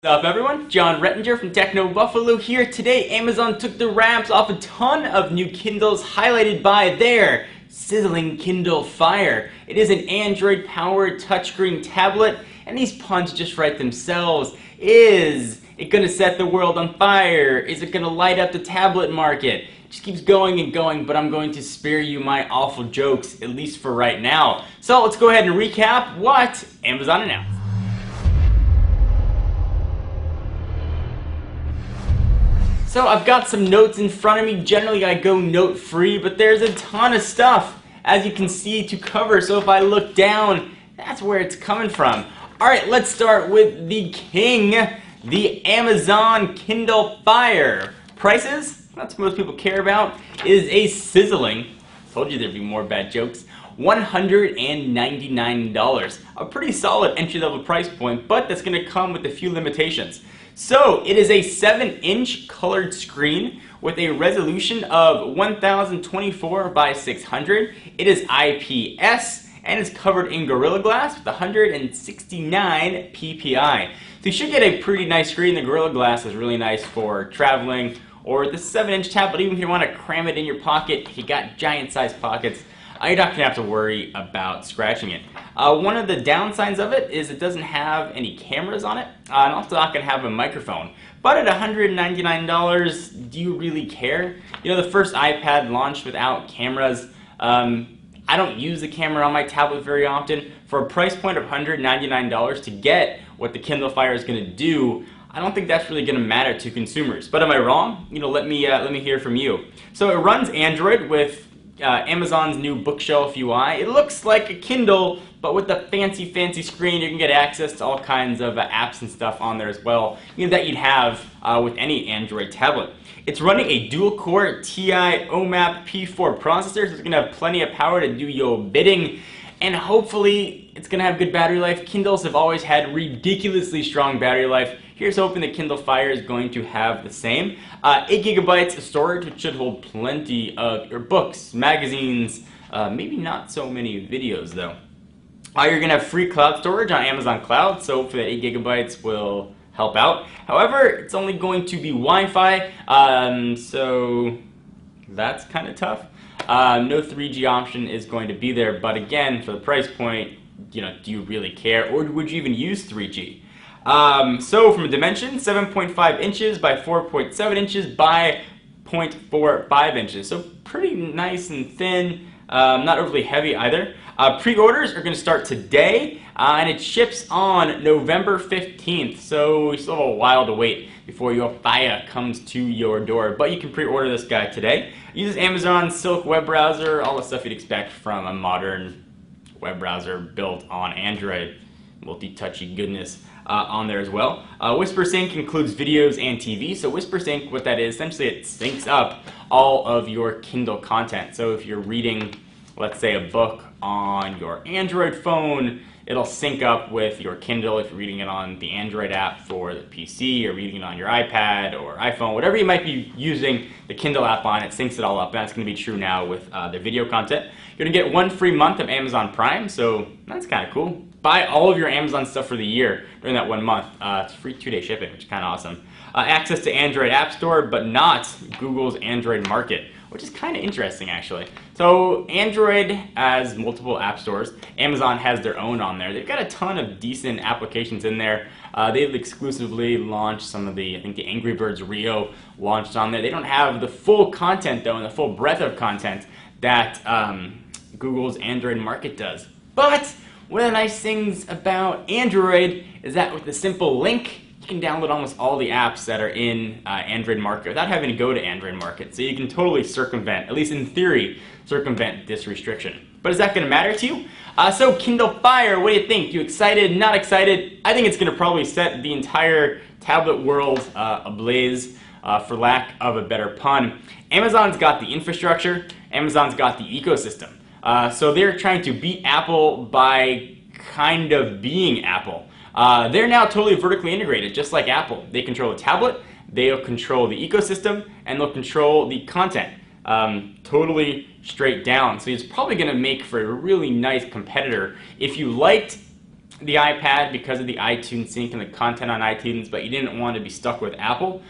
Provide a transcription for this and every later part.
What's up everyone? John Rettinger from Techno Buffalo here. Today Amazon took the wraps off a ton of new Kindles highlighted by their sizzling Kindle Fire. It is an Android powered touchscreen tablet and these puns just write themselves. Is it going to set the world on fire? Is it going to light up the tablet market? It just keeps going and going, but I'm going to spare you my awful jokes, at least for right now. So let's go ahead and recap what Amazon announced. So I've got some notes in front of me. Generally I go note free, but there's a ton of stuff, as you can see, to cover. So if I look down, that's where it's coming from. Alright, let's start with the king, the Amazon Kindle Fire. Prices, that's what most people care about, is a sizzling, told you there'd be more bad jokes, $199. A pretty solid entry-level price point, but that's going to come with a few limitations. So it is a 7-inch colored screen with a resolution of 1024 by 600. It is IPS and is covered in Gorilla Glass with 169 ppi. So you should get a pretty nice screen. The Gorilla Glass is really nice for traveling, or the 7-inch tablet, even if you want to cram it in your pocket. If you got giant sized pockets, you're not going to have to worry about scratching it. One of the downsides of it is it doesn't have any cameras on it, and also not going to have a microphone. But at $199, do you really care? You know, the first iPad launched without cameras. I don't use the camera on my tablet very often. For a price point of $199 to get what the Kindle Fire is going to do, I don't think that's really going to matter to consumers. But am I wrong? You know, let me hear from you. So it runs Android with Amazon's new bookshelf UI. It looks like a Kindle, but with the fancy screen. You can get access to all kinds of apps and stuff on there as well, you know, that you'd have with any Android tablet. It's running a dual-core TI OMAP P4 processor, so it's going to have plenty of power to do your bidding, and hopefully it's going to have good battery life. Kindles have always had ridiculously strong battery life. Here's hoping the Kindle Fire is going to have the same. 8 gigabytes of storage, which should hold plenty of your books, magazines, maybe not so many videos though. You're going to have free cloud storage on Amazon Cloud, so hopefully that 8 gigabytes will help out. However, it's only going to be Wi-Fi, so that's kind of tough. No 3G option is going to be there, but again, for the price point, you know, do you really care, or would you even use 3G? So from a dimension, 7.5 inches by 4.7 inches by 0.45 inches. So pretty nice and thin, not overly heavy either. Pre-orders are going to start today, and it ships on November 15th. So we still have a while to wait before your Fire comes to your door. But you can pre-order this guy today. It uses Amazon's Silk web browser, all the stuff you'd expect from a modern web browser built on Android. Multi-touchy goodness on there as well. WhisperSync includes videos and TV. So WhisperSync, what that is, essentially it syncs up all of your Kindle content. So if you're reading, let's say, a book on your Android phone, it'll sync up with your Kindle. If you're reading it on the Android app for the PC, or reading it on your iPad or iPhone, whatever you might be using the Kindle app on, it syncs it all up. And that's going to be true now with the video content. You're going to get 1 free month of Amazon Prime, so that's kind of cool. Buy all of your Amazon stuff for the year during that 1 month. It's free 2-day shipping, which is kind of awesome. Access to Android App Store, but not Google's Android Market, which is kind of interesting actually. So Android has multiple app stores. Amazon has their own on there. They've got a ton of decent applications in there. They've exclusively launched some of the, I think the Angry Birds Rio launched on there. They don't have the full content though, and the full breadth of content that Google's Android Market does. But one of the nice things about Android is that with a simple link, you can download almost all the apps that are in Android Market without having to go to Android Market. So you can totally circumvent, at least in theory, circumvent this restriction. But is that going to matter to you? So Kindle Fire, what do you think? You excited, not excited? I think it's going to probably set the entire tablet world ablaze, for lack of a better pun. Amazon's got the infrastructure. Amazon's got the ecosystem. So they're trying to beat Apple by kind of being Apple. They're now totally vertically integrated, just like Apple. They control the tablet, they'll control the ecosystem, and they'll control the content. Totally straight down. So it's probably going to make for a really nice competitor. If you liked the iPad because of the iTunes sync and the content on iTunes, but you didn't want to be stuck with Apple,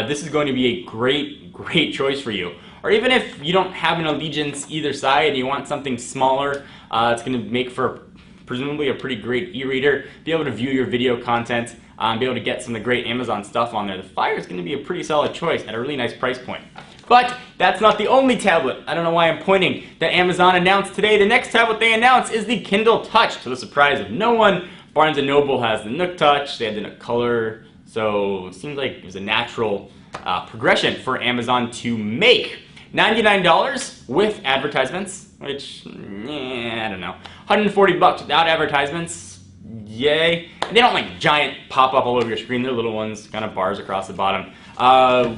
this is going to be a great choice for you. Or even if you don't have an allegiance either side and you want something smaller, it's going to make for presumably a pretty great e-reader, be able to view your video content, be able to get some of the great Amazon stuff on there. The Fire is going to be a pretty solid choice at a really nice price point. But that's not the only tablet. I don't know why I'm pointing, that Amazon announced today. The next tablet they announced is the Kindle Touch, to the surprise of no one. Barnes & Noble has the Nook Touch, they had the Nook Color, so it seems like it was a natural progression for Amazon to make. $99 with advertisements, which, I don't know. $140 without advertisements, yay. And they don't like giant pop up all over your screen, they're little ones, kind of bars across the bottom.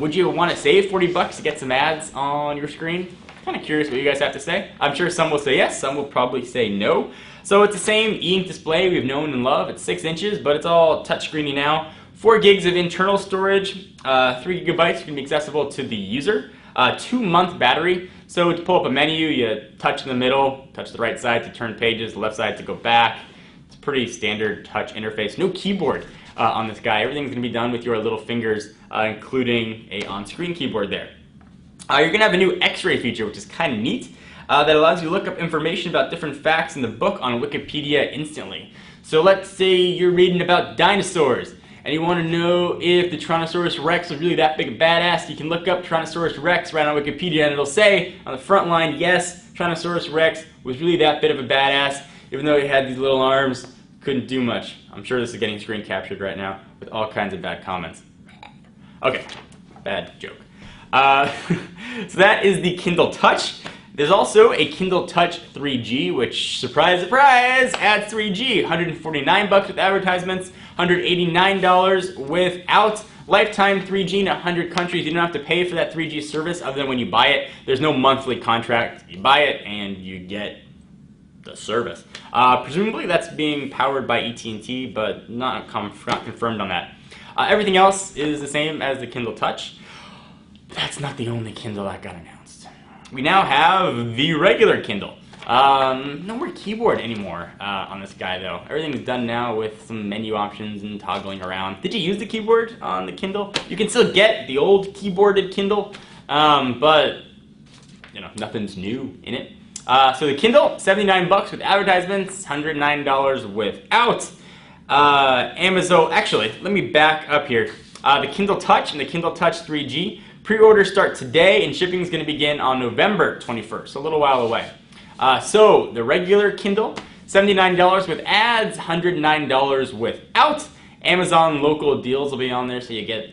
Would you want to save $40 to get some ads on your screen? Kind of curious what you guys have to say. I'm sure some will say yes, some will probably say no. So it's the same e-ink display we've known and loved. It's 6 inches, but it's all touchscreeny now. 4 gigs of internal storage, 3 gigabytes can be accessible to the user. 2-month battery, so to pull up a menu, you touch in the middle, touch the right side to turn pages, the left side to go back. It's a pretty standard touch interface. No keyboard on this guy. Everything's going to be done with your little fingers, including a on-screen keyboard there. You're going to have a new X-ray feature, which is kind of neat, that allows you to look up information about different facts in the book on Wikipedia instantly. So let's say you're reading about dinosaurs, and you want to know if the Tyrannosaurus Rex was really that big a badass. You can look up Tyrannosaurus Rex right on Wikipedia and it'll say on the front line, yes, Tyrannosaurus Rex was really that bit of a badass, even though he had these little arms, couldn't do much. I'm sure this is getting screen captured right now with all kinds of bad comments. Okay, bad joke. So that is the Kindle Touch. There's also a Kindle Touch 3G, which, surprise, surprise, adds 3G. $149 with advertisements, $189 without. Lifetime 3G in 100 countries. You don't have to pay for that 3G service other than when you buy it. There's no monthly contract. You buy it and you get the service. Presumably that's being powered by AT&T, but not confirmed on that. Everything else is the same as the Kindle Touch. That's not the only Kindle that got announced. We now have the regular Kindle. No more keyboard anymore on this guy though. Everything's done now with some menu options and toggling around. Did you use the keyboard on the Kindle? You can still get the old keyboarded Kindle, but you know, nothing's new in it. So the Kindle, $79 with advertisements, $109 without. Amazon, actually, let me back up here. The Kindle Touch and the Kindle Touch 3G, pre-orders start today and shipping is going to begin on November 21st, a little while away. So the regular Kindle, $79 with ads, $109 without. Amazon local deals will be on there, so you get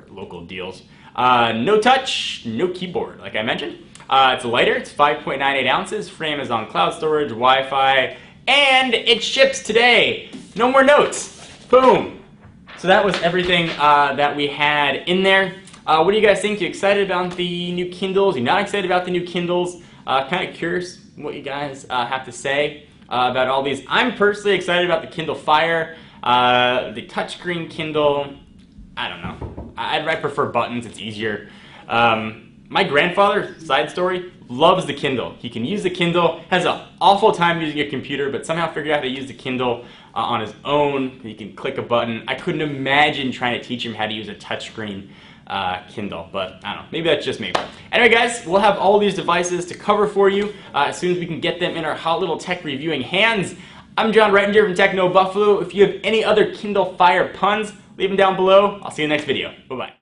local deals. No touch, no keyboard, like I mentioned. It's lighter, it's 5.98 ounces, free Amazon cloud storage, Wi-Fi, and it ships today. No more notes. Boom. So that was everything that we had in there. What do you guys think? You excited about the new Kindles? You're not excited about the new Kindles? Kind of curious what you guys have to say about all these. I'm personally excited about the Kindle Fire, the touchscreen Kindle. I don't know. I prefer buttons. It's easier. My grandfather, side story, loves the Kindle. He can use the Kindle, has an awful time using a computer, but somehow figured out how to use the Kindle on his own. He can click a button. I couldn't imagine trying to teach him how to use a touchscreen Kindle, but I don't know, maybe that's just me. Anyway guys, we'll have all these devices to cover for you as soon as we can get them in our hot little tech reviewing hands. I'm John Rettinger from Techno Buffalo. If you have any other Kindle Fire puns, leave them down below. I'll see you in the next video. Bye-bye.